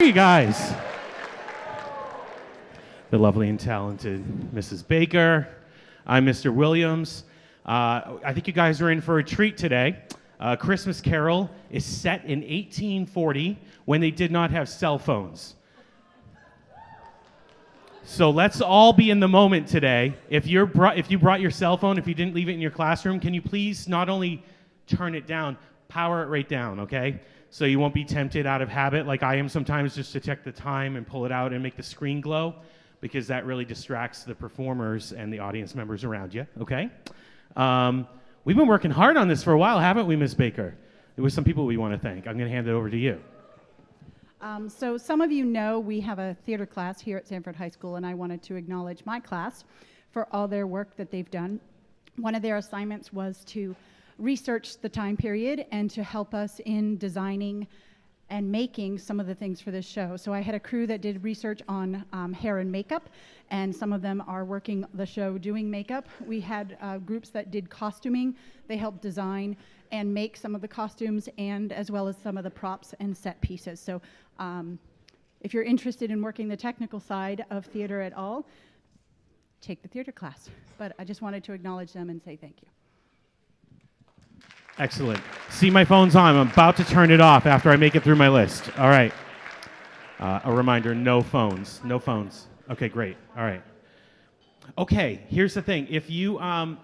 Hey guys, the lovely and talented Mrs. Baker. I'm Mr. Williams. I think you guys are in for a treat today. Christmas Carol is set in 1840 when they did not have cell phones. So let's all be in the moment today. If you brought your cell phone, if you didn't leave it in your classroom, can you please not only turn it down, power it right down, okay? So you won't be tempted out of habit like I am sometimes just to check the time and pull it out and make the screen glow, because that really distracts the performers and the audience members around you, okay? We've been working hard on this for a while, haven't we, Ms. Baker? There were some people we want to thank. I'm going to hand it over to you. So some of you know we have a theater class here at Sanford High School, and I wanted to acknowledge my class for all their work that they've done. One of their assignments was to research the time period and to help us in designing and making some of the things for this show. So I had a crew that did research on hair and makeup, and some of them are working the show doing makeup. We had groups that did costuming. They helped design and make some of the costumes, and as well as some of the props and set pieces. So if you're interested in working the technical side of theater at all, take the theater class. But I just wanted to acknowledge them and say thank you. Excellent. See, my phone's on. I'm about to turn it off after I make it through my list. All right. A reminder, no phones. No phones. Okay, great. All right. Okay, here's the thing. If you are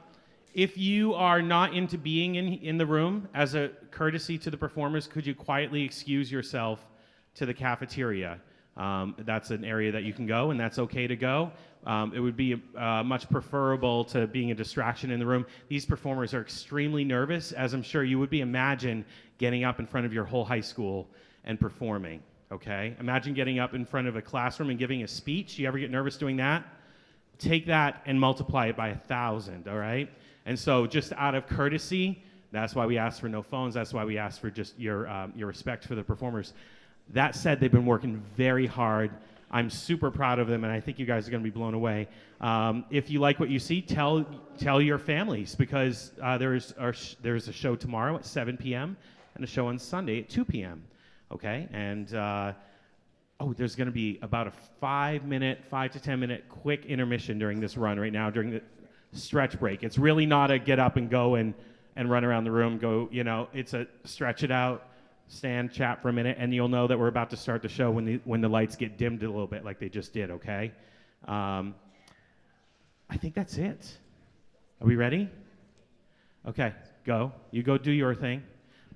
not into being in the room, as a courtesy to the performers, could you quietly excuse yourself to the cafeteria? That's an area that you can go, and that's okay to go. It would be much preferable to being a distraction in the room. These performers are extremely nervous, as I'm sure you would be. Imagine getting up in front of your whole high school and performing, okay? Imagine getting up in front of a classroom and giving a speech. You ever get nervous doing that? Take that and multiply it by 1,000, all right? And so just out of courtesy, that's why we ask for no phones. That's why we ask for just your respect for the performers. That said, they've been working very hard. I'm super proud of them, and I think you guys are going to be blown away. If you like what you see, tell your families, because there's a show tomorrow at 7 p.m. and a show on Sunday at 2 p.m. Okay, and there's going to be about a 5 to 10 minute quick intermission during this run right now during the stretch break. It's really not a get up and go and run around the room. It's a stretch it out. Stand, chat for a minute, and you'll know that we're about to start the show when the lights get dimmed a little bit like they just did, okay? I think that's it. Are we ready? Okay, go. You go do your thing.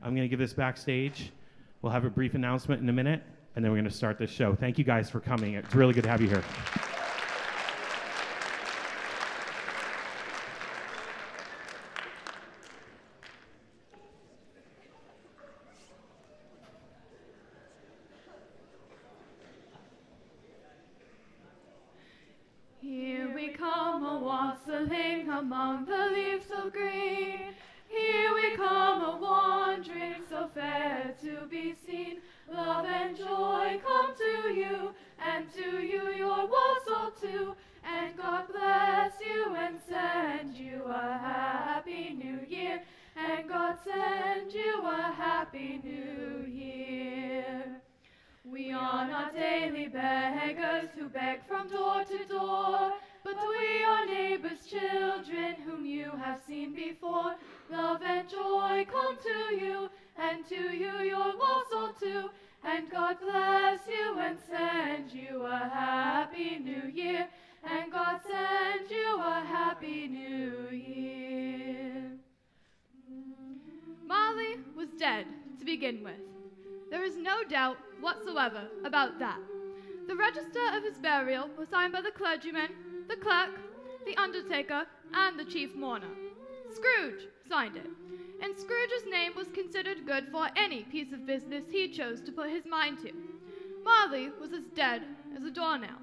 I'm going to give this backstage. We'll have a brief announcement in a minute, and then we're going to start this show. Thank you guys for coming. It's really good to have you here. Among the leaves so green, here we come a-wandering, so fair to be seen. Love and joy come to you, and to you your wassail too. And God bless you and send you a happy new year. And God send you a happy new year. We are not daily beggars who beg from door to door, but we are neighbors' children whom you have seen before. Love and joy come to you, and to you your wassail too. And God bless you and send you a happy new year. And God send you a happy new year. Marley was dead to begin with. There is no doubt whatsoever about that. The register of his burial was signed by the clergyman, the clerk, the undertaker, and the chief mourner. Scrooge signed it, and Scrooge's name was considered good for any piece of business he chose to put his mind to. Marley was as dead as a doornail.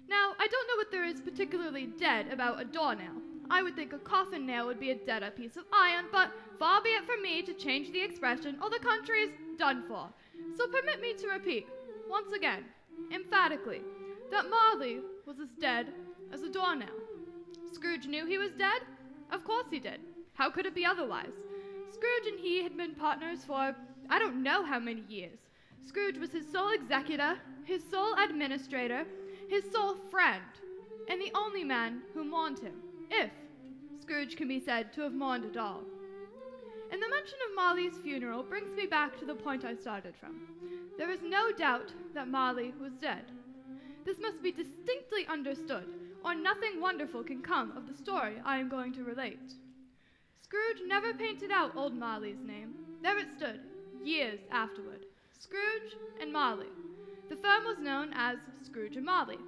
Now, I don't know what there is particularly dead about a doornail. I would think a coffin nail would be a deader piece of iron, but far be it from me to change the expression, or the country is done for. So permit me to repeat, once again, emphatically, that Marley was as dead as a doornail. Scrooge knew he was dead? Of course he did. How could it be otherwise? Scrooge and he had been partners for I don't know how many years. Scrooge was his sole executor, his sole administrator, his sole friend, and the only man who mourned him, if Scrooge can be said to have mourned at all. And the mention of Marley's funeral brings me back to the point I started from. There is no doubt that Marley was dead. This must be distinctly understood, or nothing wonderful can come of the story I am going to relate. Scrooge never painted out old Marley's name. There it stood, years afterward. Scrooge and Marley. The firm was known as Scrooge and Marley.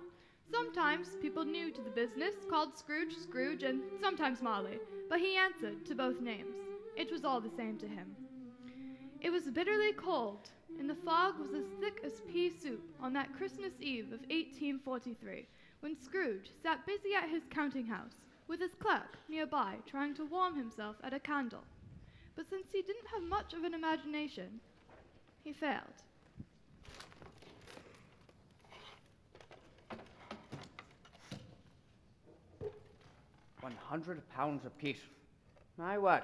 Sometimes people new to the business called Scrooge Scrooge and sometimes Marley, but he answered to both names. It was all the same to him. It was bitterly cold, and the fog was as thick as pea soup on that Christmas Eve of 1843, when Scrooge sat busy at his counting house, with his clerk nearby trying to warm himself at a candle. But since he didn't have much of an imagination, he failed. £100 apiece. My word.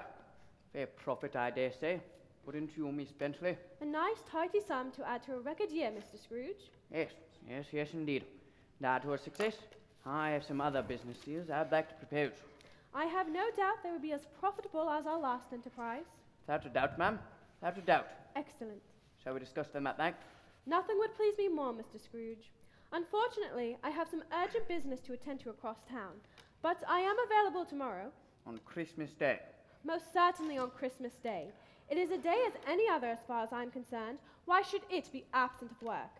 Fair profit, I dare say. Wouldn't you, Miss Bentley? A nice tidy sum to add to a record year, Mr. Scrooge. Yes, indeed. And add to a success, I have some other business deals I'd like to propose. I have no doubt they will be as profitable as our last enterprise. Without a doubt, ma'am. Without a doubt. Excellent. Shall we discuss them at length? Nothing would please me more, Mr. Scrooge. Unfortunately, I have some urgent business to attend to across town, but I am available tomorrow. On Christmas Day. Most certainly on Christmas Day. It is a day as any other as far as I'm concerned. Why should it be absent of work?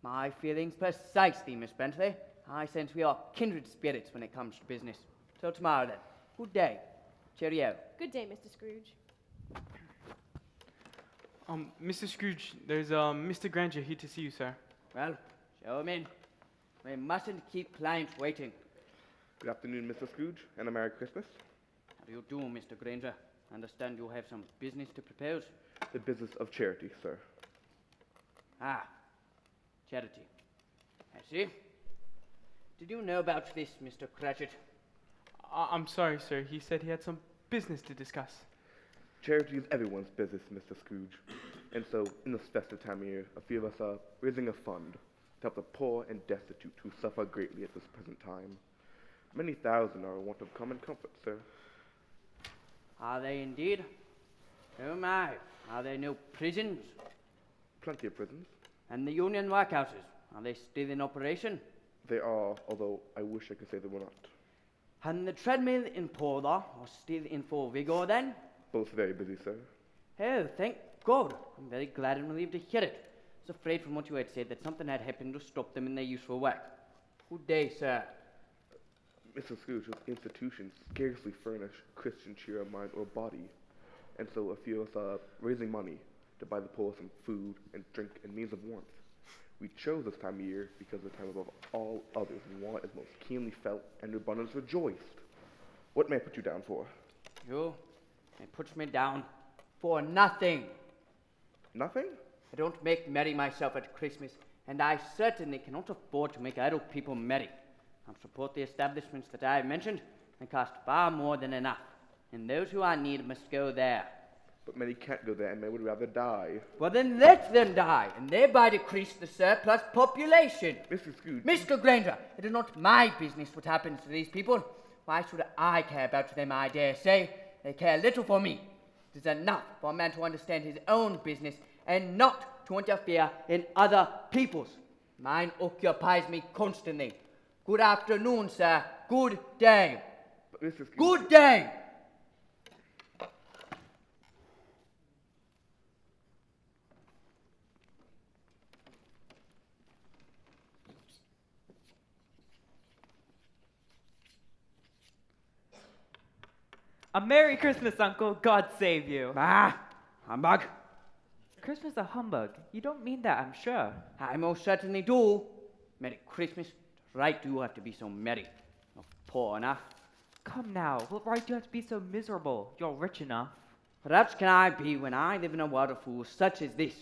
My feelings precisely, Miss Bentley. I sense we are kindred spirits when it comes to business. Till tomorrow, then. Good day. Cheerio. Good day, Mr. Scrooge. Mr. Scrooge, there's Mr. Granger here to see you, sir. Well, show him in. We mustn't keep clients waiting. Good afternoon, Mr. Scrooge, and a Merry Christmas. How do you do, Mr. Granger? I understand you have some business to propose. The business of charity, sir. Ah, charity. I see. Did you know about this, Mr. Cratchit? I'm sorry, sir. He said he had some business to discuss. Charity is everyone's business, Mr. Scrooge. And so, in this festive time of year, a few of us are raising a fund to help the poor and destitute who suffer greatly at this present time. Many thousand are in want of common comfort, sir. Are they indeed? Oh my, are there no prisons? Plenty of prisons. And the union workhouses, are they still in operation? They are, although I wish I could say they were not. And the treadmill in Porter are still in full vigor then? Both very busy, sir. Oh, thank God. I'm very glad and relieved to hear it. I was afraid from what you had said that something had happened to stop them in their useful work. Good day, sir. Mr. Scrooge's institutions scarcely furnish Christian cheer of mind or body, and so a few of us are raising money to buy the poor some food and drink and means of warmth. We chose this time of year because the time above all others when want is most keenly felt and abundance rejoiced. What may I put you down for? It puts me down for nothing. Nothing? I don't make merry myself at Christmas, and I certainly cannot afford to make idle people merry. I support the establishments that I have mentioned, and cost far more than enough, and those who are in need must go there. But many can't go there, and many would rather die. Well, then let them die, and thereby decrease the surplus population. Mr. Scrooge... Mr. Granger, it is not my business what happens to these people. Why should I care about them, I dare say? They care little for me. It is enough for a man to understand his own business, and not to interfere in other people's. Mine occupies me constantly. Good afternoon, sir. Good day. But Mr. Scrooge... Good day! A Merry Christmas, Uncle. God save you. Ah, humbug. Christmas a humbug. You don't mean that, I'm sure. I most certainly do. Merry Christmas. It's right you have to be so merry. Not poor enough. Come now. What right do you have to be so miserable? You're rich enough. What else can I be when I live in a world of fools such as this?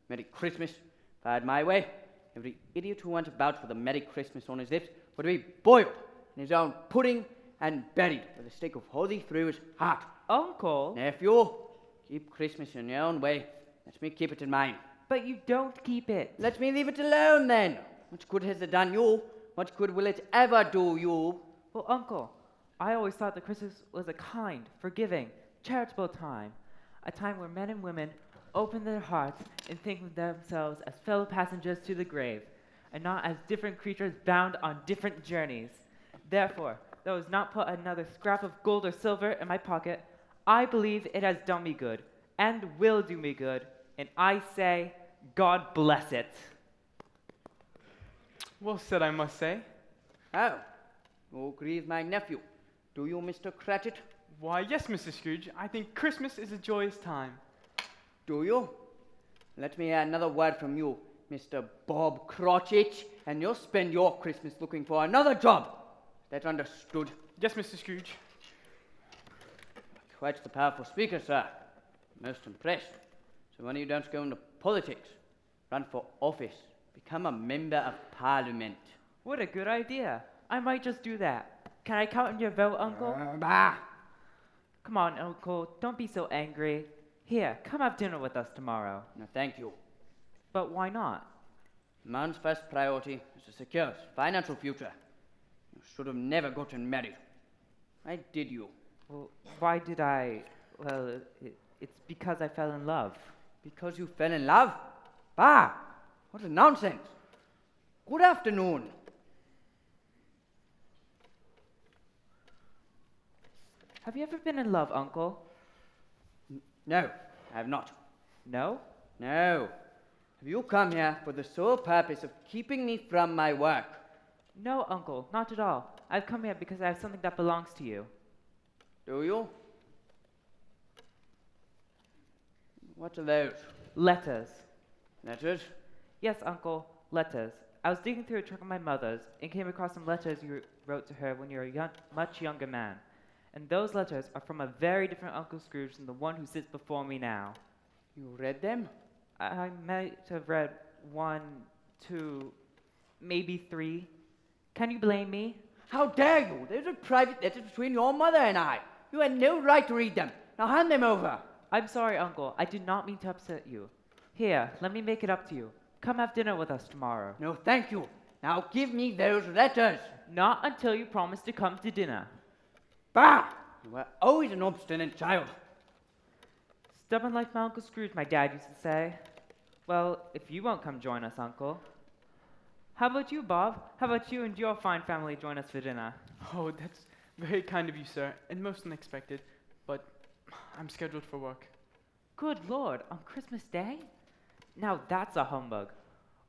Merry Christmas. If I had my way, every idiot who went about with a Merry Christmas on his lips would be boiled in his own pudding and buried with a stake of holly through his heart. Uncle? Nephew, keep Christmas in your own way. Let me keep it in mine. But you don't keep it. Let me leave it alone then. What good has it done you? What good will it ever do you? Well, Uncle, I always thought that Christmas was a kind, forgiving, charitable time. A time where men and women open their hearts and think of themselves as fellow passengers to the grave, and not as different creatures bound on different journeys. Therefore, though it has not put another scrap of gold or silver in my pocket, I believe it has done me good, and will do me good, and I say, God bless it. Well said, I must say. Oh, you agree with my nephew. Do you, Mr. Cratchit? Why, yes, Mr. Scrooge. I think Christmas is a joyous time. Do you? Let me hear another word from you, Mr. Bob Cratchit, and you'll spend your Christmas looking for another job. That's understood. Yes, Mr. Scrooge. Quite the powerful speaker, sir. Most impressed. So when you don't go into politics, run for office, become a member of Parliament. What a good idea. I might just do that. Can I count on your vote, Uncle? Bah! Come on, Uncle, don't be so angry. Here, come have dinner with us tomorrow. No, thank you. But why not? Man's first priority is to secure his financial future. You should have never gotten married. Why did you? Well, why did I? Well, it's because I fell in love. Because you fell in love? Bah! What a nonsense. Good afternoon. Have you ever been in love, Uncle? No, I have not. No? No. Have you come here for the sole purpose of keeping me from my work? No, Uncle, not at all. I've come here because I have something that belongs to you. Do you? What are those? Letters. Letters? Yes, Uncle, letters. I was digging through a trunk of my mother's and came across some letters you wrote to her when you were a much younger man. And those letters are from a very different Uncle Scrooge than the one who sits before me now. You read them? I might have read 1, 2, maybe 3. Can you blame me? How dare you? Those are private letters between your mother and I. You had no right to read them. Now hand them over. I'm sorry, Uncle. I did not mean to upset you. Here, let me make it up to you. Come have dinner with us tomorrow. No, thank you. Now give me those letters. Not until you promise to come to dinner. Bah! You were always an obstinate child. Stubborn like my Uncle Scrooge, my dad used to say. Well, if you won't come join us, Uncle. How about you, Bob? How about you and your fine family join us for dinner? Oh, that's very kind of you, sir, and most unexpected, but I'm scheduled for work. Good Lord, on Christmas Day? Now that's a humbug.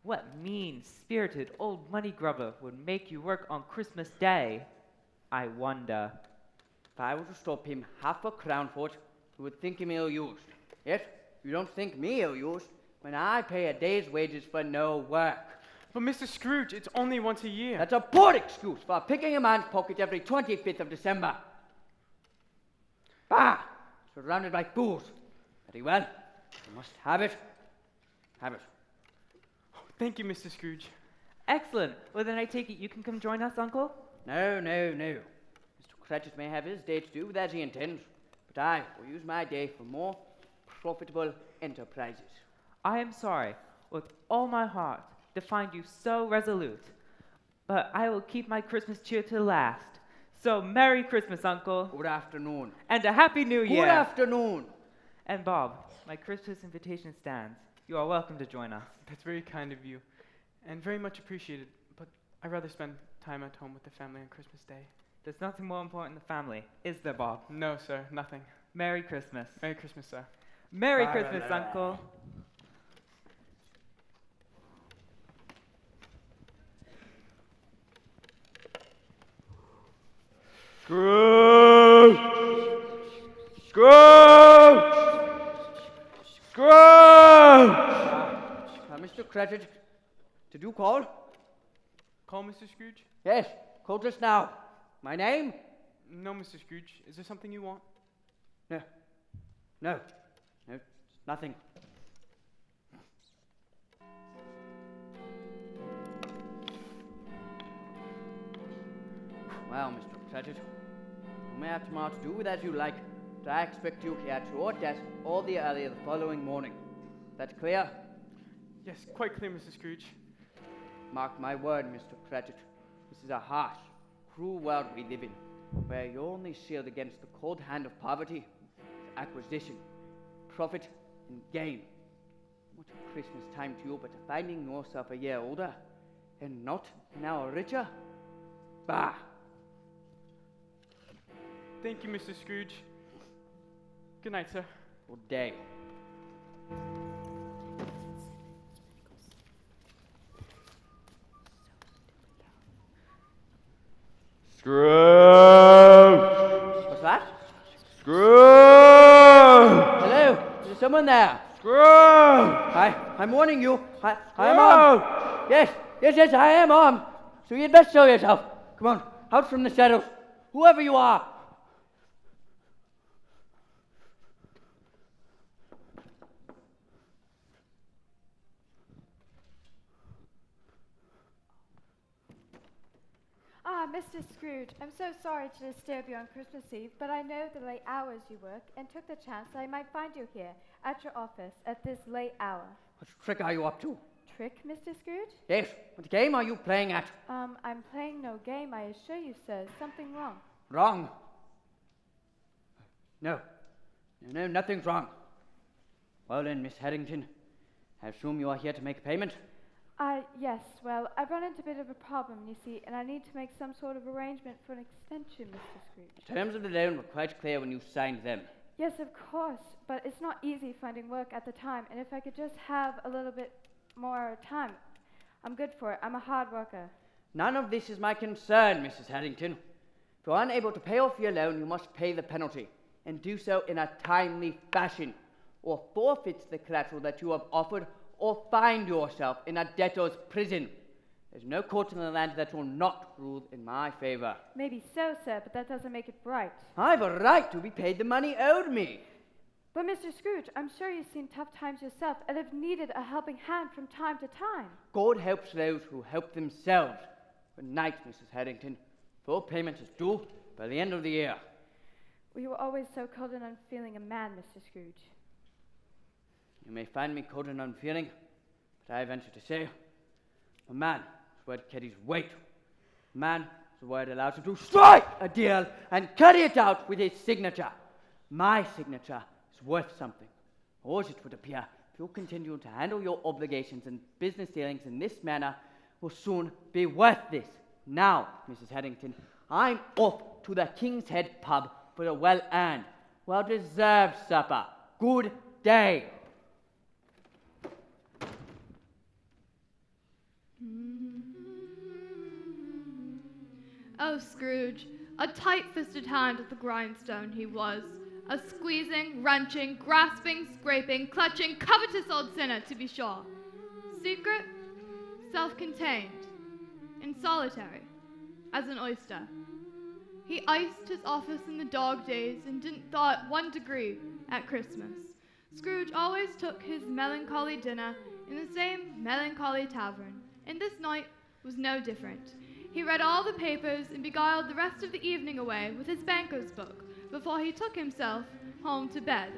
What mean-spirited old money grubber would make you work on Christmas Day? I wonder. If I were to stop him half a crown for it, you would think him ill-used. Yet, you don't think me ill-used when I pay a day's wages for no work. But Mr. Scrooge, it's only once a year. That's a poor excuse for picking a man's pocket every 25th of December. Bah! Surrounded by fools. Very well. You must have it. Have it. Oh, thank you, Mr. Scrooge. Excellent. Well, then I take it you can come join us, Uncle? No, no, no. Mr. Cratchit may have his day to do as he intends, but I will use my day for more profitable enterprises. I am sorry, with all my heart, to find you so resolute. But I will keep my Christmas cheer to the last. So, Merry Christmas, Uncle. Good afternoon. And a Happy New Year. Good afternoon. And Bob, my Christmas invitation stands. You are welcome to join us. That's very kind of you, and very much appreciated, but I'd rather spend time at home with the family on Christmas Day. There's nothing more important than family, is there, Bob? No, sir, nothing. Merry Christmas. Merry Christmas, sir. Merry Christmas, Uncle. Scrooge! Scrooge! Scrooge! Mr. Cratchit, did you call? Call Mr. Scrooge? Yes, call just now. My name? No, Mr. Scrooge. Is there something you want? No. No. No, nothing. Well, Mr. Cratchit, you may have tomorrow to do with as you like, but I expect you here at your desk all the earlier the following morning. That clear? Yes, quite clear, Mr. Scrooge. Mark my word, Mr. Cratchit. This is a harsh, cruel world we live in, where your only shield against the cold hand of poverty is acquisition, profit, and gain. What a Christmas time to you but finding yourself a year older and not an hour richer? Bah! Thank you, Mr. Scrooge. Good night, sir. Good day. Scrooge! What's that? Scrooge! Hello? Is there someone there? Scrooge! I'm warning you. I am armed. Yes, I am armed. So you'd best show yourself. Come on, out from the shadows. Whoever you are. Ah, Mr. Scrooge, I'm so sorry to disturb you on Christmas Eve, but I know the late hours you work and took the chance that I might find you here at your office at this late hour. What trick are you up to? Trick, Mr. Scrooge? Yes, what game are you playing at? I'm playing no game, I assure you, sir. Something wrong. Wrong. No, nothing's wrong. Well then, Miss Haddington, I assume you are here to make a payment? Yes, well, I've run into a bit of a problem, you see, and I need to make some sort of arrangement for an extension, Mr. Scrooge. The terms of the loan were quite clear when you signed them. Yes, of course, but it's not easy finding work at the time, and if I could just have a little bit more time, I'm good for it. I'm a hard worker. None of this is my concern, Mrs. Haddington. If you're unable to pay off your loan, you must pay the penalty, and do so in a timely fashion, or forfeit the collateral that you have offered, or find yourself in a debtor's prison. There's no court in the land that will not rule in my favor. Maybe so, sir, but that doesn't make it right. I've a right to be paid the money owed me. But Mr. Scrooge, I'm sure you've seen tough times yourself and have needed a helping hand from time to time. God helps those who help themselves. Good night, Mrs. Haddington. Full payment is due by the end of the year. Well, you were always so cold and unfeeling a man, Mr. Scrooge. You may find me cold and unfeeling, but I venture to say, a man is word carries weight. A man is word allows him to strike a deal and carry it out with his signature. My signature is worth something, or as it would appear, if you continue to handle your obligations and business dealings in this manner, will soon be worth this. Now, Mrs. Haddington, I'm off to the King's Head pub for a well-earned, well-deserved supper. Good day. Oh, Scrooge, a tight-fisted hand at the grindstone he was. A squeezing, wrenching, grasping, scraping, clutching, covetous old sinner, to be sure. Secret, self-contained, and solitary, as an oyster. He iced his office in the dog days and didn't thaw it 1 degree at Christmas. Scrooge always took his melancholy dinner in the same melancholy tavern, and this night was no different. He read all the papers and beguiled the rest of the evening away with his banker's book before he took himself home to bed.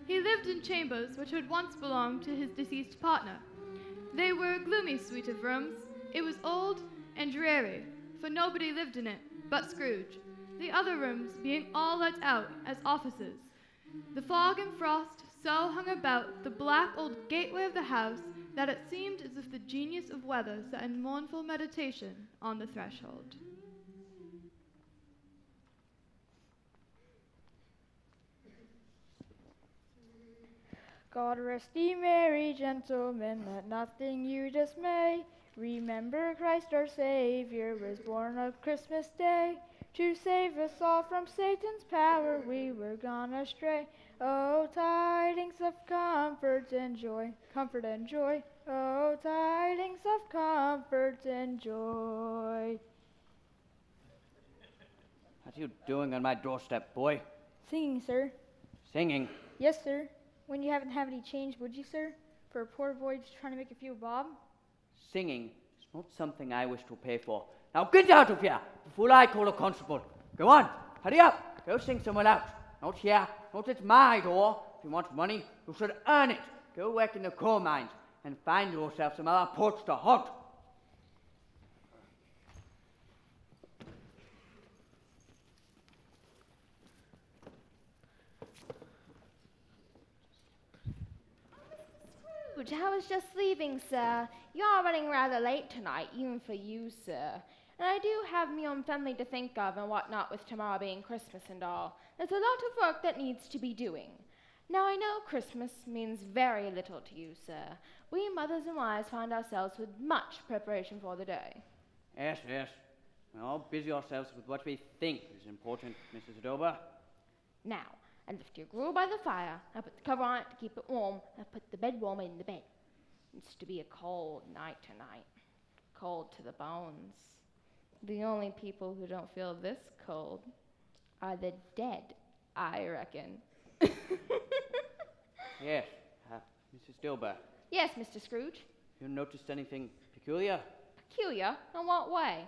He lived in chambers which had once belonged to his deceased partner. They were a gloomy suite of rooms. It was old and dreary, for nobody lived in it but Scrooge, the other rooms being all let out as offices. The fog and frost so hung about the black old gateway of the house that it seemed as if the genius of weather sat in mournful meditation on the threshold. God rest ye merry gentlemen, let nothing you dismay. Remember Christ our Savior was born of Christmas Day. To save us all from Satan's power, we were gone astray. Oh, tidings of comfort and joy, comfort and joy. Oh, tidings of comfort and joy. What are you doing on my doorstep, boy? Singing, sir. Singing? Yes, sir. When you haven't have any change, would you, sir? For a poor boy just trying to make a few bob? Singing is not something I wish to pay for. Now get out of here before I call a constable. Go on, hurry up. Go sing somewhere else. Not here, not at my door. If you want money, you should earn it. Go work in the coal mines. and find yourself some other porch to hunt. Scrooge, I was just leaving, sir. You're running rather late tonight, even for you, sir. And I do have me own family to think of and whatnot, with tomorrow being Christmas and all. There's a lot of work that needs to be doing. Now, I know Christmas means very little to you, sir. We mothers and wives find ourselves with much preparation for the day. Yes, yes. We all busy ourselves with what we think is important, Mrs. Dober. Now, I lift your gruel by the fire. I put the cover on it to keep it warm. I put the bed warmer in the bed. It's to be a cold night tonight. Cold to the bones. The only people who don't feel this cold are the dead, I reckon. Yes, Mrs. Dilber, Yes, Mr. Scrooge. you noticed anything peculiar? Peculiar? In what way?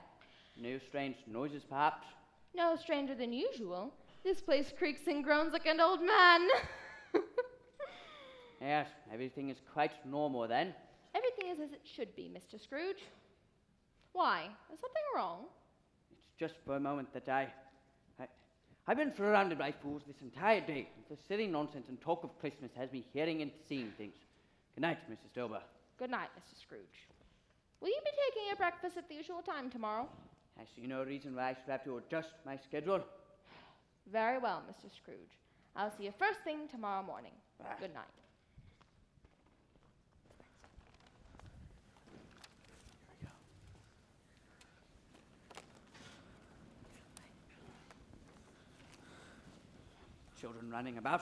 No strange noises, perhaps? No stranger than usual. This place creaks and groans like an old man. Yes, everything is quite normal then. Everything is as it should be, Mr. Scrooge. Why? Is something wrong? It's just for a moment that I've been surrounded by fools this entire day. The silly nonsense and talk of Christmas has me hearing and seeing things. Good night, Mrs. Dober. Good night, Mr. Scrooge. Will you be taking your breakfast at the usual time tomorrow? I see no reason why I should have to adjust my schedule. Very well, Mr. Scrooge. I'll see you first thing tomorrow morning. Good night. Children running about.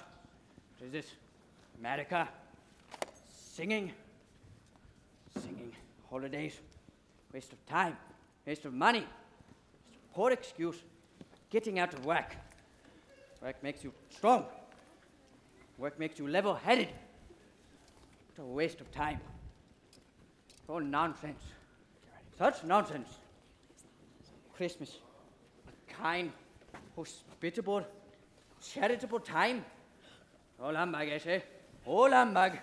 What is this? America? Singing? Singing. Holidays. Waste of time. Waste of money. Poor excuse for getting out of work. Work makes you strong. Work makes you level-headed. What a waste of time. Oh, nonsense. Such nonsense. Christmas. A kind, hospitable, charitable time. All humbug, I say. All humbug.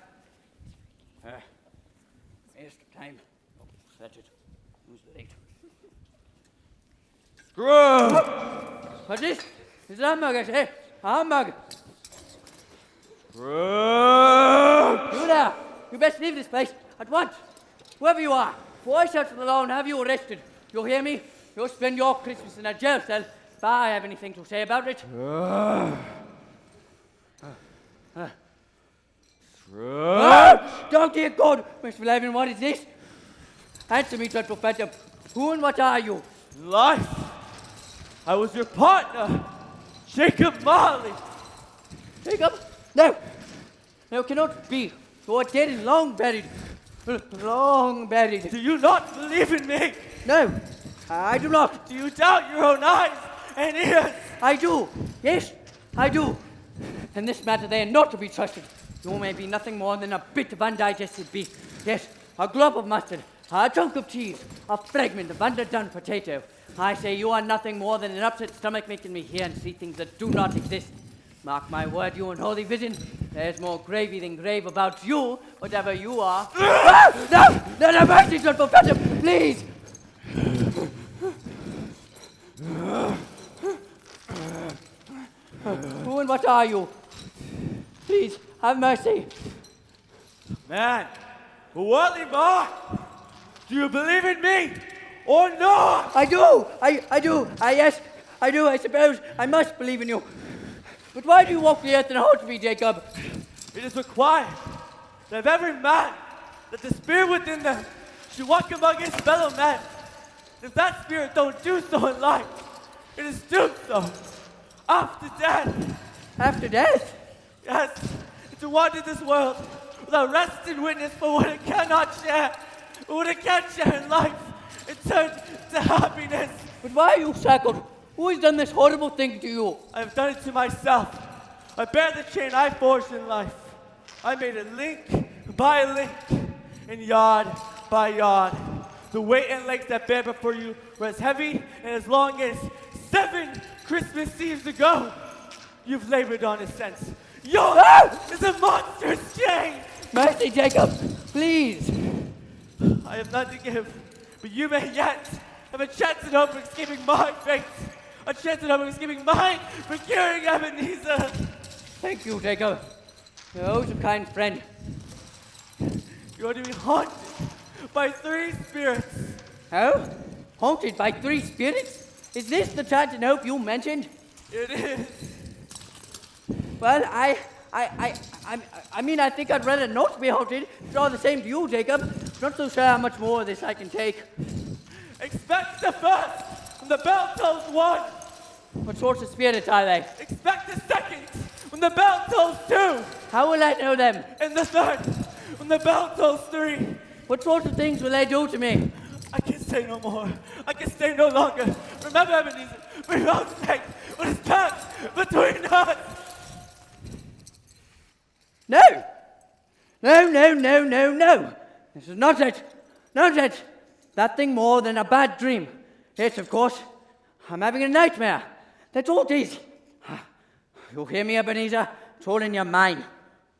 Waste of time. Oh, that's it. Who's late? Scrooge! What's this? It's a humbug, I say. A humbug. Scrooge! You there! You best leave this place at once. Whoever you are, before I search for the law and have you arrested. You hear me? You'll spend your Christmas in a jail cell if I have anything to say about it. Scrooge! Don't dear God, Mr. Levin, what is this? Answer me, dreadful phantom. Who and what are you? Life! I was your partner, Jacob Marley. Jacob? No! No, cannot be. You are dead and long buried. Long buried. Do you not believe in me? No, I do not. Do you doubt your own eyes and ears? I do. Yes, I do. In this matter, they are not to be trusted. You may be nothing more than a bit of undigested beef. Yes, a glop of mustard, a chunk of cheese, a fragment of underdone potato. I say you are nothing more than an upset stomach making me hear and see things that do not exist. Mark my word, you unholy vision. There's more gravy than grave about you, whatever you are. No, mercy, dreadful phantom, please. Who and what are you? Please, have mercy. Man, Wally Mark, do you believe in me or not? I do. Yes, I do. I suppose I must believe in you. But why do you walk the earth and hold me, Jacob? It is required that of every man that the spirit within them should walk among his fellow men. If that spirit don't do so in life, it is doomed so. After death. After death? Yes, to wander this world without rest and witness for what it cannot share, but what it can share in life, it turns to happiness. But why are you shackled? Who has done this horrible thing to you? I have done it to myself. I bear the chain I forged in life. I made it link by link and yard by yard. The weight and length that bear before you were as heavy and as long as 7 Christmas Eves ago. You've labored on it since. Yours is a monstrous chain. Mercy, Jacob, please. I have none to give, but you may yet have a chance at hope of escaping my fate. A chance at hope of escaping mine for curing Ebenezer. Thank you, Jacob. You're always a kind friend. You are to be haunted by 3 spirits. Oh? Haunted by 3 spirits? Is this the chance and hope you mentioned? It is. Well, I mean, I think I'd rather not be haunted. It's all the same to you, Jacob. Not so sure how much more of this I can take. Expect the first when the bell tolls 1. What sorts of spirits are they? Expect the second when the bell tolls 2. How will I know them? And the third when the bell tolls 3. What sorts of things will they do to me? I can say no more. I can stay no longer. Remember, Ebenezer, for your own sake, what is passed between us? No! No. This is not it. Not it. Nothing more than a bad dream. Yes, of course. I'm having a nightmare. That's all it is. You hear me, Ebenezer? It's all in your mind.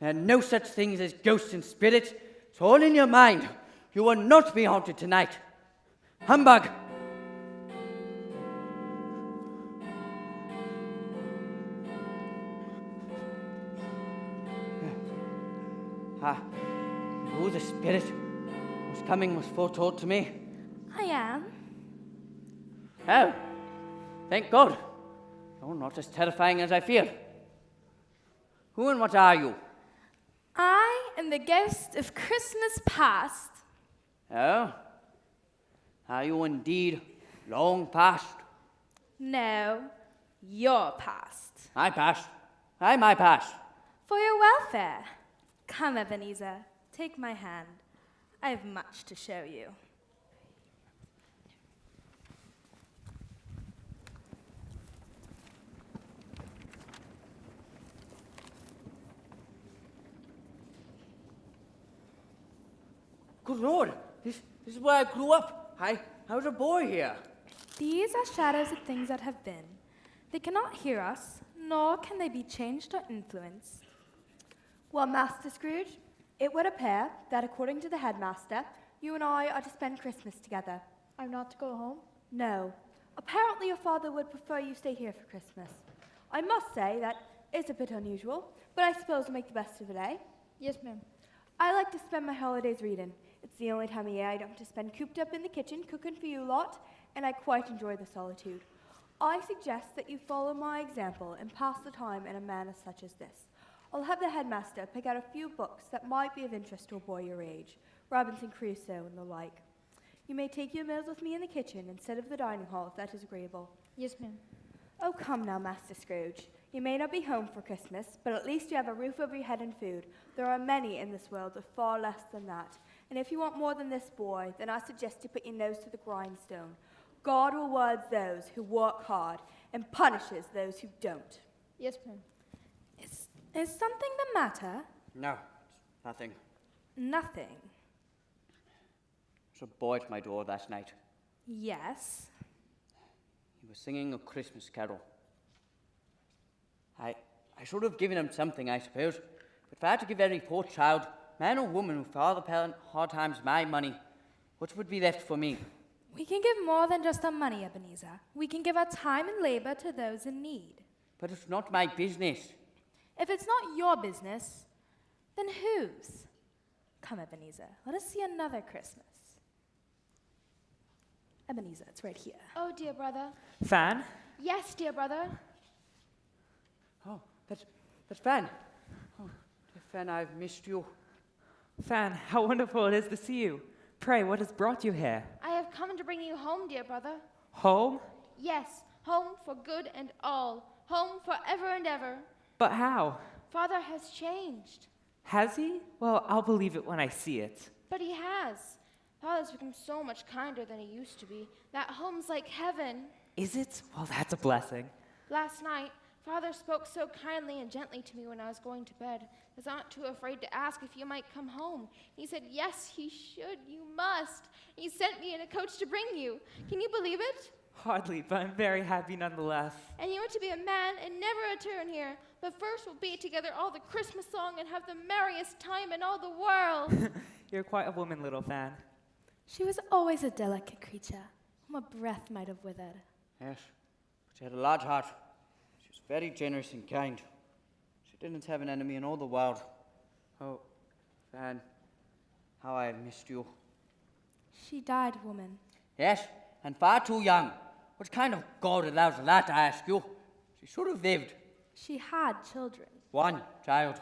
There are no such things as ghosts and spirits. It's all in your mind. You will not be haunted tonight. Humbug! Who the spirit whose coming was foretold to me? I am. Oh, thank God. Oh, not as terrifying as I feared. Who and what are you? I am the ghost of Christmas past. Oh, are you indeed long past? No, your past. My past? Aye, my past. For your welfare. Come, Ebenezer, take my hand. I have much to show you. Good Lord, this is where I grew up. I was a boy here. These are shadows of things that have been. They cannot hear us, nor can they be changed or influenced. Well, Master Scrooge, it would appear that according to the headmaster, you and I are to spend Christmas together. I'm not to go home? No. Apparently your father would prefer you stay here for Christmas. I must say that is a bit unusual, but I suppose we'll make the best of the day. Yes, ma'am. I like to spend my holidays reading. It's the only time of year I don't have to spend cooped up in the kitchen cooking for you lot, and I quite enjoy the solitude. I suggest that you follow my example and pass the time in a manner such as this. I'll have the headmaster pick out a few books that might be of interest to a boy your age, Robinson Crusoe and the like. You may take your meals with me in the kitchen instead of the dining hall if that is agreeable. Yes, ma'am. Oh, come now, Master Scrooge. You may not be home for Christmas, but at least you have a roof over your head and food. There are many in this world with far less than that. And if you want more than this boy, then I suggest you put your nose to the grindstone. God rewards those who work hard and punishes those who don't. Yes, ma'am. Is something the matter? No, it's nothing. Nothing. There's a boy at my door last night. Yes. He was singing a Christmas carol. I should have given him something, I suppose. But if I had to give every poor child, man or woman who father parent hard times my money, what would be left for me? We can give more than just our money, Ebenezer. We can give our time and labor to those in need. But it's not my business. If it's not your business, then whose? Come, Ebenezer, let us see another Christmas. Ebenezer, it's right here. Oh, dear brother. Fan? Yes, dear brother. Oh, that's Fan. Oh, dear Fan, I've missed you. Fan, how wonderful it is to see you. Pray, what has brought you here? I have come to bring you home, dear brother. Home? Yes, home for good and all. Home forever and ever. But how? Father has changed. Has he? Well, I'll believe it when I see it. But he has. Father's become so much kinder than he used to be. That home's like heaven. Is it? Well, that's a blessing. Last night, Father spoke so kindly and gently to me when I was going to bed. I was not too afraid to ask if you might come home. He said, yes, he should. You must. He sent me in a coach to bring you. Can you believe it? Hardly, but I'm very happy nonetheless. And you are to be a man and never return here, but first we'll be together all the Christmas song and have the merriest time in all the world. You're quite a woman, little fan. She was always a delicate creature, whom a breath might have withered. Yes, but she had a large heart. She was very generous and kind. She didn't have an enemy in all the world. Oh, Fan, how I have missed you. She died, woman. Yes, and far too young. What kind of God allows that, I ask you? She should have lived. She had children. One child.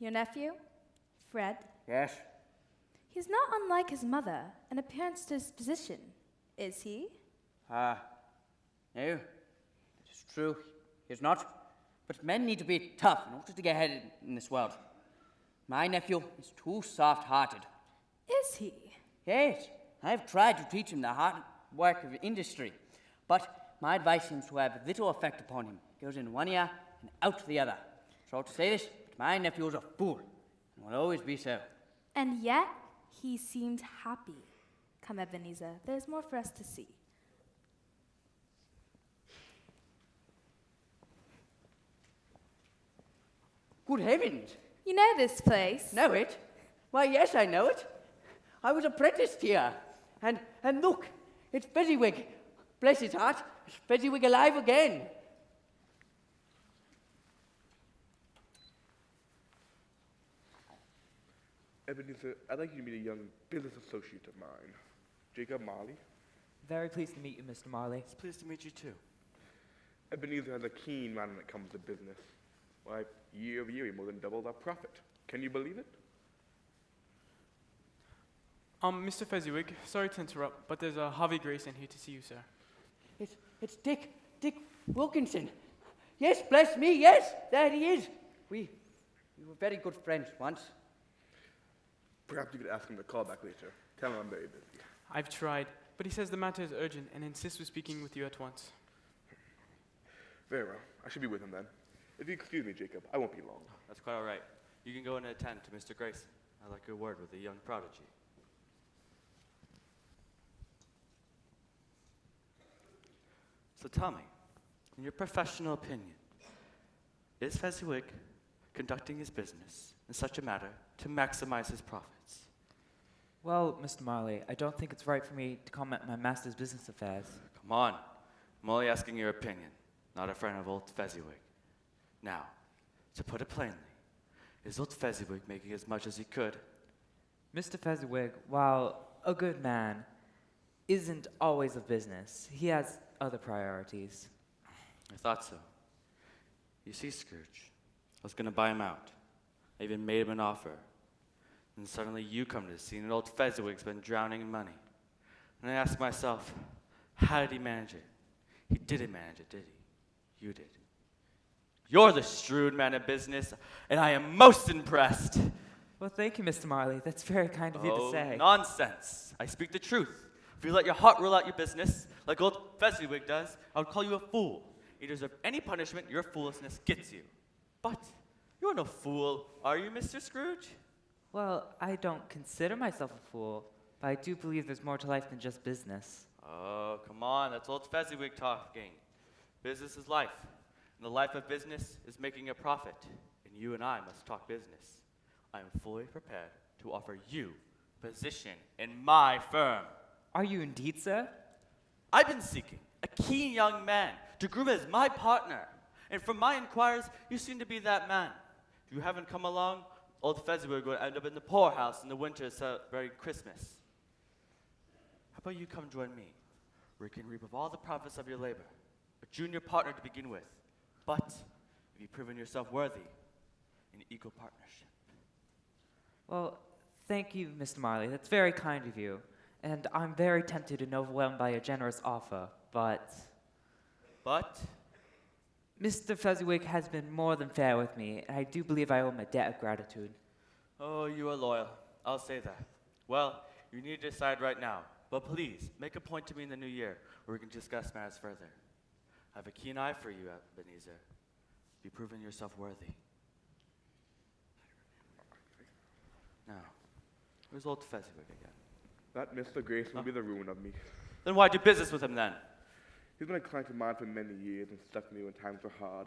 Your nephew, Fred. Yes. He's not unlike his mother in appearance to disposition, is he? No, that is true. He's not. But men need to be tough in order to get ahead in this world. My nephew is too soft-hearted. Is he? Yes, I have tried to teach him the hard work of industry, but my advice seems to have little effect upon him. It goes in one ear and out the other. Sorry to say this, but my nephew is a fool, and will always be so. And yet, he seemed happy. Come, Ebenezer, there's more for us to see. Good heavens! You know this place? Know it? Why, yes, I know it. I was apprenticed here. And look, it's Fezziwig. Bless his heart, it's Fezziwig alive again. Ebenezer, I'd like you to meet a young business associate of mine, Jacob Marley. Very pleased to meet you, Mr. Marley. It's pleased to meet you too. Ebenezer has a keen mind when it comes to business. Why, year over year, he more than doubled our profit. Can you believe it? Mr. Fezziwig, sorry to interrupt, but there's a Harvey Grayson here to see you, sir. It's Dick Wilkinson. Yes, bless me, yes, there he is. We were very good friends once. Perhaps you could ask him to call back later. Tell him I'm very busy. I've tried, but he says the matter is urgent and insists on speaking with you at once. Very well. I should be with him then. If you excuse me, Jacob, I won't be long. That's quite all right. You can go and attend to Mr. Grayson. I'd like a word with the young prodigy. So tell me, in your professional opinion, is Fezziwig conducting his business in such a manner to maximize his profits? Well, Mr. Marley, I don't think it's right for me to comment on my master's business affairs. Come on. I'm only asking your opinion, not a friend of old Fezziwig. Now, to put it plainly, is old Fezziwig making as much as he could? Mr. Fezziwig, while a good man, isn't always of business. He has other priorities. I thought so. You see, Scrooge, I was going to buy him out. I even made him an offer. And suddenly you come to the scene and old Fezziwig's been drowning in money. And I ask myself, how did he manage it? He didn't manage it, did he? You did. You're the shrewd man of business, and I am most impressed. Well, thank you, Mr. Marley. That's very kind of you to say. Nonsense. I speak the truth. If you let your heart rule out your business, like old Fezziwig does, I would call you a fool. You deserve any punishment your foolishness gets you. But you're no fool, are you, Mr. Scrooge? Well, I don't consider myself a fool, but I do believe there's more to life than just business. Oh, come on, that's old Fezziwig talking. Business is life, and the life of business is making a profit, and you and I must talk business. I am fully prepared to offer you a position in my firm. Are you indeed, sir? I've been seeking a keen young man to groom as my partner, and from my inquiries, you seem to be that man. If you haven't come along, old Fezziwig will end up in the poorhouse in the winter celebrating Christmas. How about you come join me, where you can reap of all the profits of your labor, a junior partner to begin with, but if you've proven yourself worthy, an equal partnership. Well, thank you, Mr. Marley. That's very kind of you. And I'm very tempted and overwhelmed by your generous offer, but... But? Mr. Fezziwig has been more than fair with me, and I do believe I owe him a debt of gratitude. Oh, you are loyal. I'll say that. Well, you need to decide right now. But please, make a point to me in the new year, where we can discuss matters further. I have a keen eye for you, Ebenezer. You've proven yourself worthy. Now, where's old Fezziwig again? That Mr. Grayson will be the ruin of me. Then why do business with him then? He's been a client of mine for many years and stuck me when times were hard,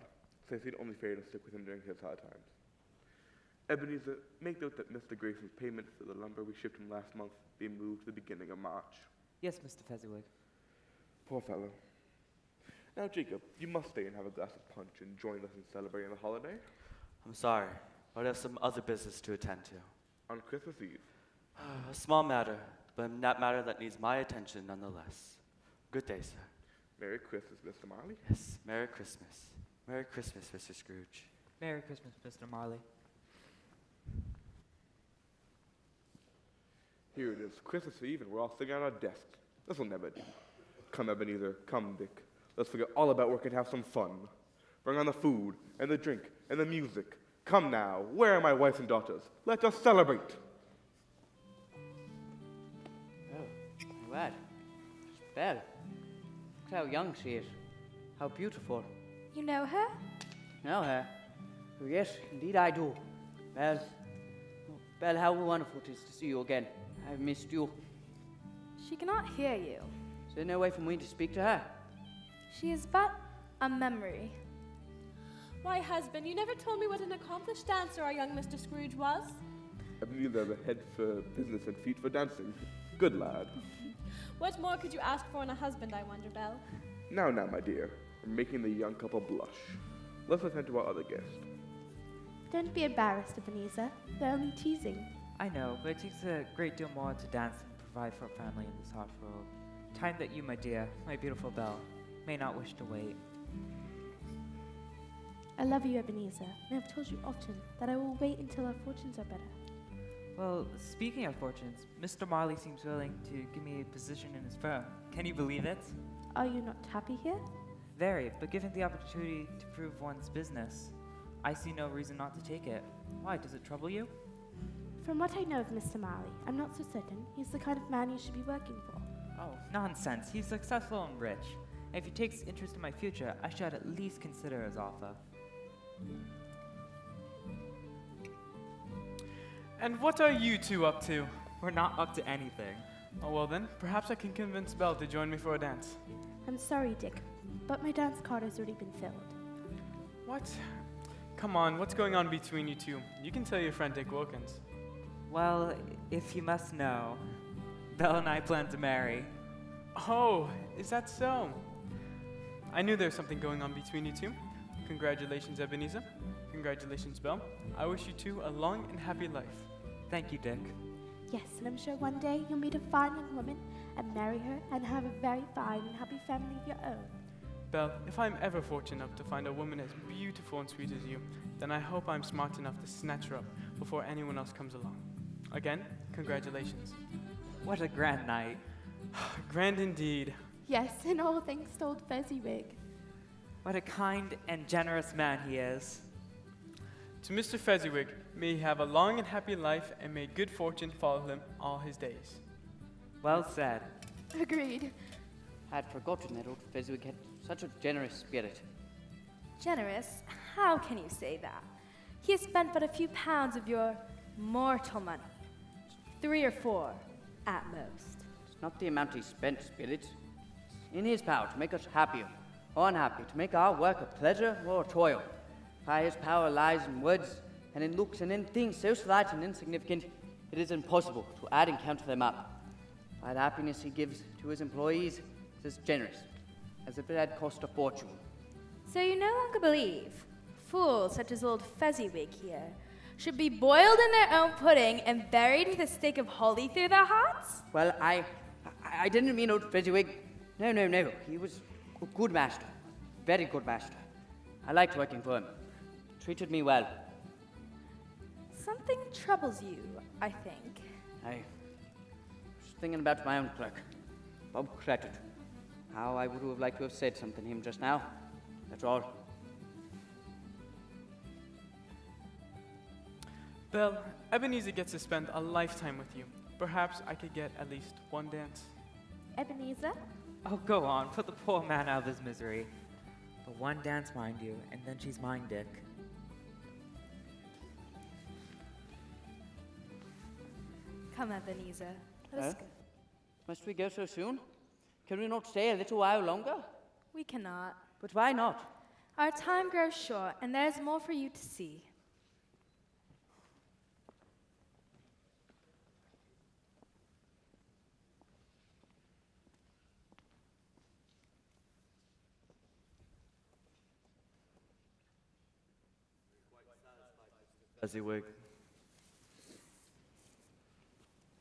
so it seemed only fair to stick with him during his hard times. Ebenezer, make note that Mr. Grayson's payment for the lumber we shipped him last month be moved to the beginning of March. Yes, Mr. Fezziwig. Poor fellow. Now, Jacob, you must stay and have a glass of punch and join us in celebrating the holiday. I'm sorry, but I have some other business to attend to. On Christmas Eve. A small matter, but a matter that needs my attention nonetheless. Good day, sir. Merry Christmas, Mr. Marley. Yes, Merry Christmas. Merry Christmas, Mr. Scrooge. Merry Christmas, Mr. Marley. Here it is, Christmas Eve, and we're all sitting at our desks. This will never do. Come, Ebenezer. Come, Dick. Let's forget all about work and have some fun. Bring on the food, and the drink, and the music. Come now, where are my wives and daughters? Let us celebrate. Oh, my word. It's Belle. Look how young she is. How beautiful. You know her? Know her? Oh, yes, indeed I do. Belle. Oh, Belle, how wonderful it is to see you again. I've missed you. She cannot hear you. Is there no way for me to speak to her? She is but a memory. Why, husband, you never told me what an accomplished dancer our young Mr. Scrooge was. Ebenezer has a head for business and feet for dancing. Good lad. What more could you ask for in a husband, I wonder, Belle? Now, my dear, we're making the young couple blush. Let's attend to our other guest. Don't be embarrassed, Ebenezer. They're only teasing. I know, but it takes a great deal more to dance and provide for a family in this hot world. Time that you, my dear, my beautiful Belle, may not wish to wait. I love you, Ebenezer, and I've told you often that I will wait until our fortunes are better. Well, speaking of fortunes, Mr. Marley seems willing to give me a position in his firm. Can you believe it? Are you not happy here? Very, but given the opportunity to prove one's business, I see no reason not to take it. Why, does it trouble you? From what I know of Mr. Marley, I'm not so certain he's the kind of man you should be working for. Oh, nonsense. He's successful and rich. And if he takes interest in my future, I should at least consider his offer. And what are you two up to? We're not up to anything. Oh, well then, perhaps I can convince Belle to join me for a dance. I'm sorry, Dick, but my dance card has already been filled. What? Come on, what's going on between you two? You can tell your friend Dick Wilkins. Well, if you must know, Belle and I plan to marry. Oh, is that so? I knew there was something going on between you two. Congratulations, Ebenezer. Congratulations, Belle. I wish you two a long and happy life. Thank you, Dick. Yes, and I'm sure one day you'll meet a fine young woman and marry her and have a very fine and happy family of your own. Belle, if I'm ever fortunate enough to find a woman as beautiful and sweet as you, then I hope I'm smart enough to snatch her up before anyone else comes along. Again, congratulations. What a grand night. Grand indeed. Yes, and all thanks to old Fezziwig. What a kind and generous man he is. To Mr. Fezziwig, may he have a long and happy life, and may good fortune follow him all his days. Well said. Agreed. I'd forgotten that old Fezziwig had such a generous spirit. Generous? How can you say that? He has spent but a few pounds of your mortal money. 3 or 4, at most. It's not the amount he spent, Spirit. It's in his power to make us happier or unhappy, to make our work a pleasure or a toil. By his power lies in words and in looks and in things so slight and insignificant, it is impossible to add and count them up. By the happiness he gives to his employees is as generous as if it had cost a fortune. So you no longer believe fools such as old Fezziwig here should be boiled in their own pudding and buried with a stick of holly through their hearts? Well, I didn't mean old Fezziwig. No. He was a good master. Very good master. I liked working for him. Treated me well. Something troubles you, I think. I was thinking about my own clerk, Bob Cratchit. How I would have liked to have said something to him just now. That's all. Belle, Ebenezer gets to spend a lifetime with you. Perhaps I could get at least one dance. Ebenezer? Oh, go on. Put the poor man out of his misery. But one dance, mind you, and then she's mine, Dick. Come, Ebenezer. Let us go. Must we go so soon? Can we not stay a little while longer? We cannot. But why not? Our time grows short, and there is more for you to see. Fezziwig.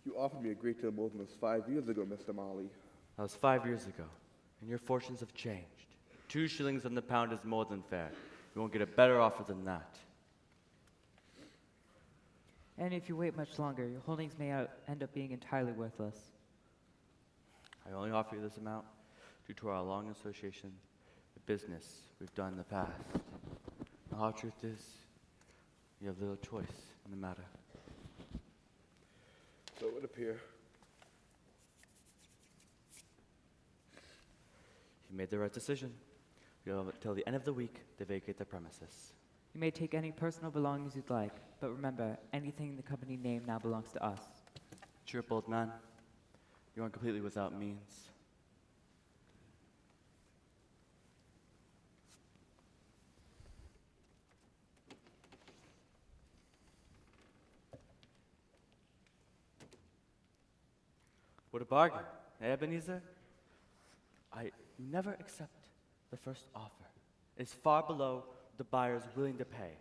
You offered me a great deal more than this 5 years ago, Mr. Marley. That was 5 years ago, and your fortunes have changed. 2 shillings on the pound is more than fair. You won't get a better offer than that. And if you wait much longer, your holdings may end up being entirely worthless. I only offer you this amount due to our long association, the business we've done in the past. The hard truth is, you have little choice in the matter. So it would appear. You made the right decision. You have until the end of the week to vacate the premises. You may take any personal belongings you'd like, but remember, anything in the company name now belongs to us. Cheer up, old man. You aren't completely without means. What a bargain, eh, Ebenezer? You never accept the first offer. It's far below what the buyer's willing to pay.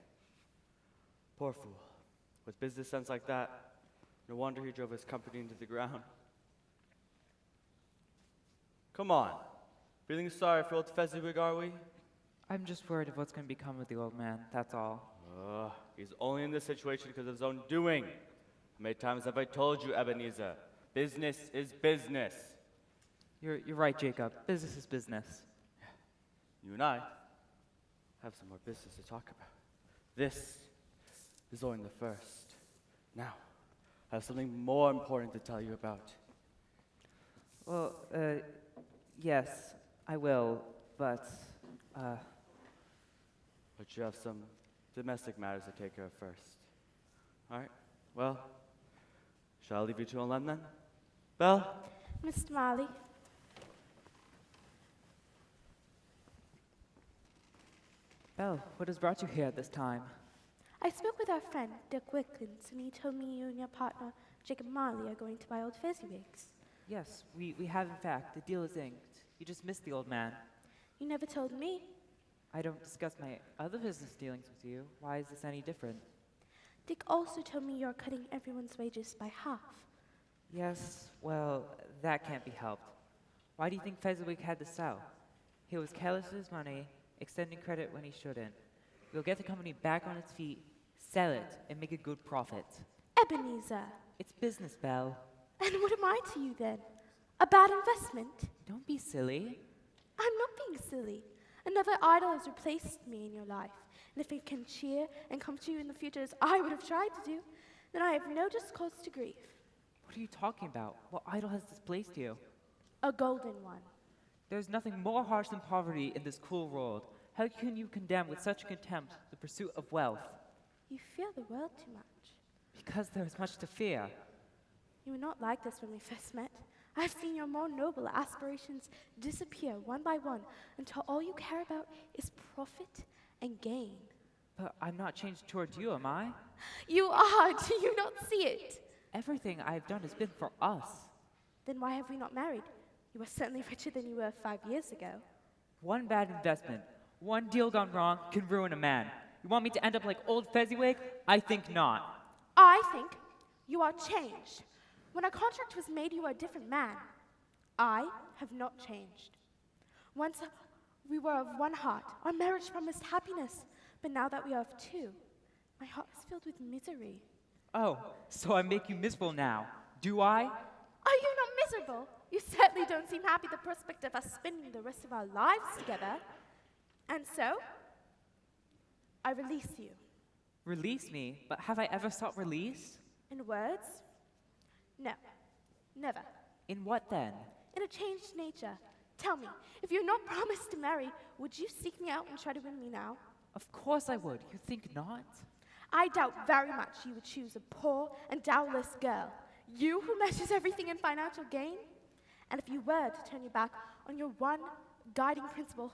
Poor fool. With business sense like that, no wonder he drove his company into the ground. Come on. Feeling sorry for old Fezziwig, are we? I'm just worried of what's going to become of the old man, that's all. He's only in this situation because of his own doing. How many times have I told you, Ebenezer? Business is business. You're right, Jacob. Business is business. You and I have some more business to talk about. This is only the first. Now, I have something more important to tell you about. Well, yes, I will, but you have some domestic matters to take care of first. All right, well, shall I leave you two alone then? Belle? Mr. Marley, Belle, what has brought you here at this time? I spoke with our friend, Dick Wickens, and he told me you and your partner, Jacob Marley, are going to buy old Fezziwigs. Yes, we have in fact. The deal is inked. You just missed the old man. You never told me. I don't discuss my other business dealings with you. Why is this any different? Dick also told me you're cutting everyone's wages by half. Yes, well, that can't be helped. Why do you think Fezziwig had to sell? He was careless with his money, extending credit when he shouldn't. We'll get the company back on its feet, sell it, and make a good profit. Ebenezer. It's business, Belle. And what am I to you then? A bad investment? Don't be silly. I'm not being silly. Another idol has replaced me in your life. And if it can cheer and come to you in the future as I would have tried to do, then I have no just cause to grieve. What are you talking about? What idol has displaced you? A golden one. There's nothing more harsh than poverty in this cruel world. How can you condemn with such contempt the pursuit of wealth? You fear the world too much. Because there is much to fear. You were not like this when we first met. I've seen your more noble aspirations disappear one by one until all you care about is profit and gain. But I'm not changed towards you, am I? You are. Do you not see it? Everything I've done has been for us. Then why have we not married? You are certainly richer than you were 5 years ago. One bad investment, one deal gone wrong can ruin a man. You want me to end up like old Fezziwig? I think not. I think you are changed. When our contract was made, you were a different man. I have not changed. Once we were of one heart. Our marriage promised happiness. But now that we are of two, my heart is filled with misery. Oh, so I make you miserable now, do I? Are you not miserable? You certainly don't seem happy at the prospect of us spending the rest of our lives together. And so, I release you. Release me? But have I ever sought release? In words? No, never. In what then? In a changed nature. Tell me, if you're not promised to marry, would you seek me out and try to win me now? Of course I would. You think not? I doubt very much you would choose a poor and dowerless girl. You who measures everything in financial gain? And if you were to turn your back on your one guiding principle,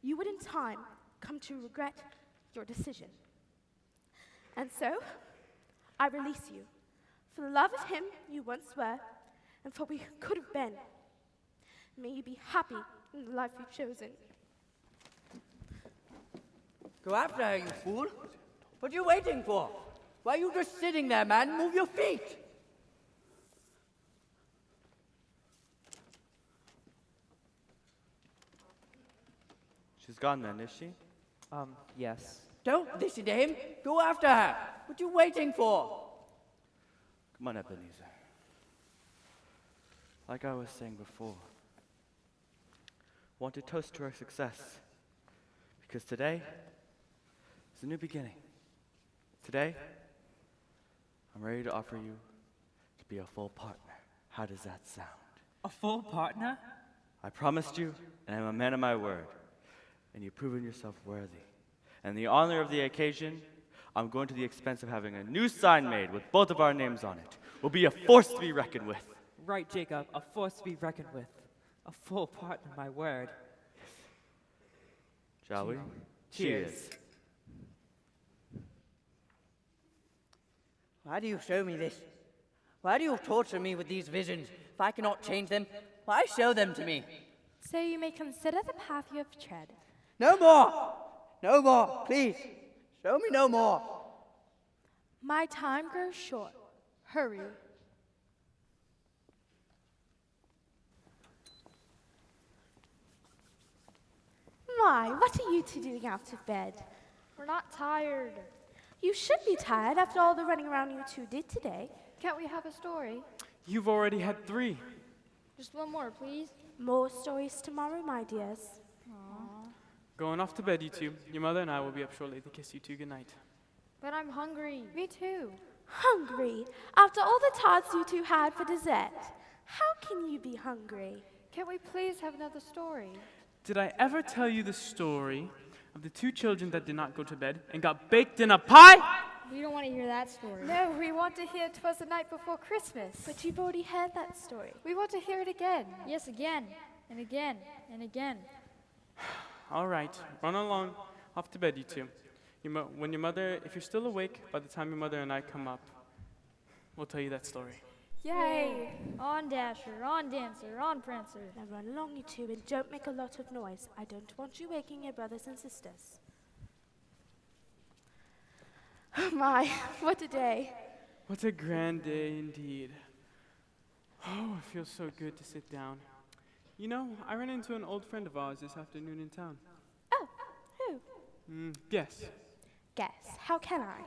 you would in time come to regret your decision. And so, I release you for the love of him you once were and for we could have been. May you be happy in the life you've chosen. Go after her, you fool. What are you waiting for? Why are you just sitting there, man? Move your feet. She's gone then, is she? Yes. Don't listen to him. Go after her. What are you waiting for? Come on, Ebenezer. Like I was saying before, want to toast to our success. Because today is a new beginning. Today, I'm ready to offer you to be a full partner. How does that sound? A full partner? I promised you, and I'm a man of my word. And you've proven yourself worthy. And in the honor of the occasion, I'm going to the expense of having a new sign made with both of our names on it. We'll be a force to be reckoned with. Right, Jacob, a force to be reckoned with. A full partner, my word. Shall we? Cheers. Why do you show me this? Why do you torture me with these visions? If I cannot change them, why show them to me? So you may consider the path you have tread. No more! No more, please. Show me no more. My time grows short. Hurry. My, what are you two doing out of bed? We're not tired. You should be tired after all the running around you two did today. Can't we have a story? You've already had 3. Just one more, please. More stories tomorrow, my dears. Going off to bed, you two. Your mother and I will be up shortly to kiss you two goodnight. But I'm hungry. Me too. Hungry? After all the tarts you two had for dessert? How can you be hungry? Can't we please have another story? Did I ever tell you the story of the 2 children that did not go to bed and got baked in a pie? We don't want to hear that story. No, we want to hear 'Twas the Night Before Christmas. But you've already heard that story. We want to hear it again. Yes, again, and again, and again. All right, run along, off to bed, you two. When your mother, if you're still awake, by the time your mother and I come up, we'll tell you that story. Yay! On Dasher, on Dancer, on Prancer. Now run along, you two, and don't make a lot of noise. I don't want you waking your brothers and sisters. Oh my, what a day. What a grand day indeed. Oh, it feels so good to sit down. You know, I ran into an old friend of ours this afternoon in town. Oh, who? Guess. Guess. How can I?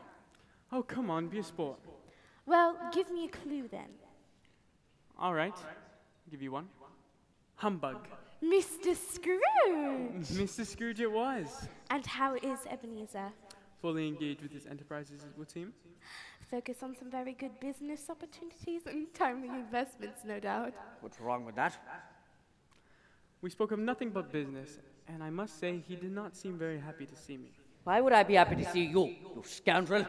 Oh, come on, be a sport. Well, give me a clue then. All right, I'll give you one. Humbug. Mr. Scrooge! Mr. Scrooge it was. And how is Ebenezer? Fully engaged with his enterprises with team. Focus on some very good business opportunities and timely investments, no doubt. What's wrong with that? We spoke of nothing but business, and I must say he did not seem very happy to see me. Why would I be happy to see you, you scoundrel?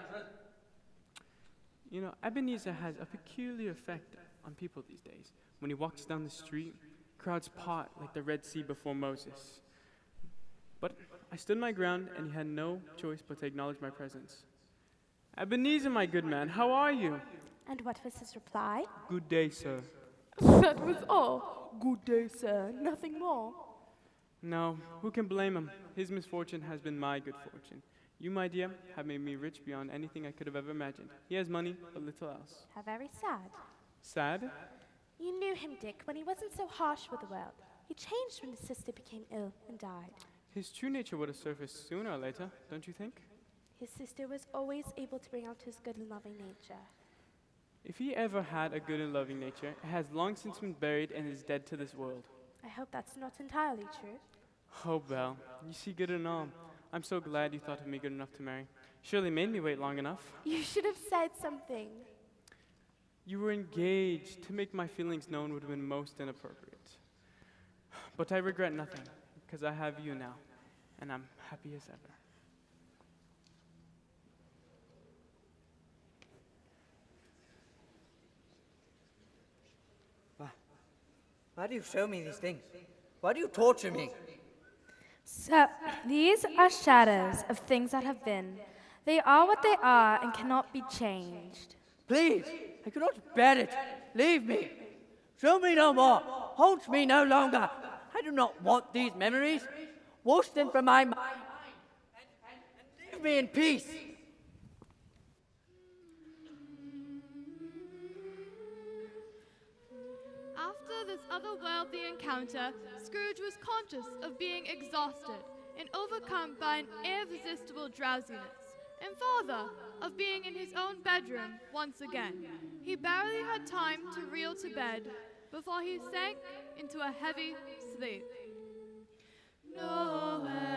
You know, Ebenezer has a peculiar effect on people these days. When he walks down the street, crowds part like the Red Sea before Moses. But I stood my ground, and he had no choice but to acknowledge my presence. Ebenezer, my good man, how are you? And what was his reply? Good day, sir. That was all. Good day, sir. Nothing more. No, who can blame him? His misfortune has been my good fortune. You, my dear, have made me rich beyond anything I could have ever imagined. He has money, but little else. How very sad. Sad? You knew him, Dick, when he wasn't so harsh with the world. He changed when his sister became ill and died. His true nature would have surfaced sooner or later, don't you think? His sister was always able to bring out his good and loving nature. If he ever had a good and loving nature, it has long since been buried and is dead to this world. I hope that's not entirely true. Oh, Belle, you see good and all. I'm so glad you thought of me good enough to marry. Surely made me wait long enough. You should have said something. You were engaged. To make my feelings known would have been most inappropriate. But I regret nothing, because I have you now, and I'm happy as ever. Why do you show me these things? Why do you torture me? So, these are shadows of things that have been. They are what they are and cannot be changed. Please, I cannot bear it. Leave me. Show me no more. Haunt me no longer. I do not want these memories. Wash them from my mind and leave me in peace. After this otherworldly encounter, Scrooge was conscious of being exhausted and overcome by an irresistible drowsiness, and further, of being in his own bedroom once again. He barely had time to reel to bed before he sank into a heavy sleep. Noel.